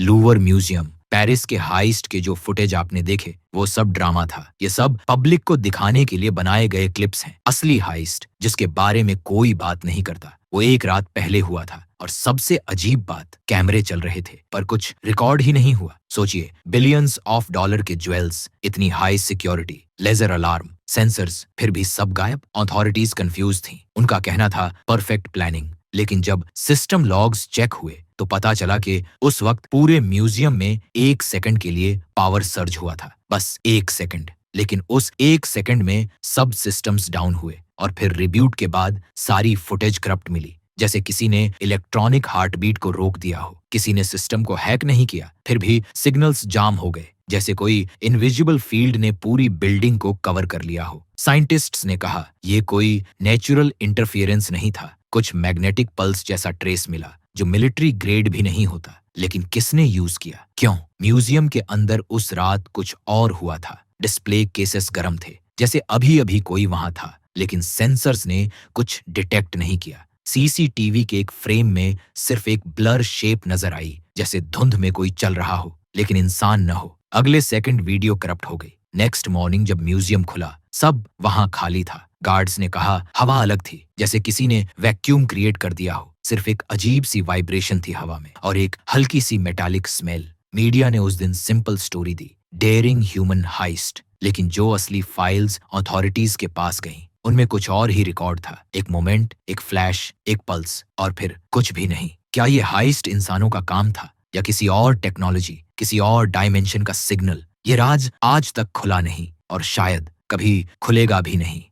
Louvre museum, Paris के heist के जो फुटेज आपने देखे वो सब ड्रामा था। ये सब पब्लिक को दिखाने के लिए बनाए गए क्लिप्स हैं। असली हाइस्ट जिसके बारे में कोई बात नहीं करता वो एक रात पहले हुआ था। और सबसे अजीब बात, कैमरे चल रहे थे पर कुछ रिकॉर्ड ही नहीं हुआ। सोचिए, बिलियंस ऑफ डॉलर के ज्वेल्स, इतनी high security, laser alarm, sensors, फिर भी सब गायब। अथॉरिटीज कंफ्यूज थी। उनका कहना था परफेक्ट प्लानिंग, लेकिन जब सिस्टम लॉग्स चेक हुए तो पता चला कि उस वक्त पूरे म्यूजियम में 1 सेकंड के लिए पावर सर्ज हुआ था। बस 1 सेकंड। लेकिन उस 1 सेकंड में सब सिस्टम्स डाउन हुए और फिर रिब्यूट के बाद सारी फुटेज करप्ट मिली। जैसे किसी ने इलेक्ट्रॉनिक हार्टबीट को रोक दिया हो। किसी ने सिस्टम को हैक नहीं किया, फिर भी सिग्नल्स जाम हो गए। जैसे कोई इनविजिबल फील्ड ने पूरी बिल्डिंग को कवर कर लिया हो। साइंटिस्ट्स ने कहा यह कोई नेचुरल इंटरफियरेंस नहीं था। कुछ मैग्नेटिक पल्स जैसा ट्रेस मिला जो मिलिट्री ग्रेड भी नहीं होता। लेकिन किसने यूज किया, क्यों? म्यूजियम के अंदर उस रात कुछ और हुआ था। डिस्प्ले केसेस गर्म थे, जैसे अभी अभी कोई वहां था, लेकिन सेंसर्स ने कुछ डिटेक्ट नहीं किया। सीसीटीवी के एक फ्रेम में सिर्फ एक ब्लर शेप नजर आई, जैसे धुंध में कोई चल रहा हो लेकिन इंसान न हो। अगले सेकंड वीडियो करप्ट हो गई। नेक्स्ट मॉर्निंग जब म्यूजियम खुला, सब वहां खाली था। गार्ड्स ने कहा हवा अलग थी, जैसे किसी ने वैक्यूम क्रिएट कर दिया हो। सिर्फ एक अजीब सी वाइब्रेशन थी हवा में और एक हल्की सी मेटालिक स्मेल। मीडिया ने उस दिन सिंपल स्टोरी दी, डेयरिंग ह्यूमन हाइस्ट। लेकिन जो असली फाइल्स अथॉरिटीज के पास गईं, उनमें कुछ और ही रिकॉर्ड था। एक मोमेंट, एक फ्लैश, एक पल्स और फिर कुछ भी नहीं। क्या ये हाइस्ट इंसानों का काम था या किसी और टेक्नोलॉजी, किसी और डायमेंशन का सिग्नल? ये राज आज तक खुला नहीं और शायद कभी खुलेगा भी नहीं।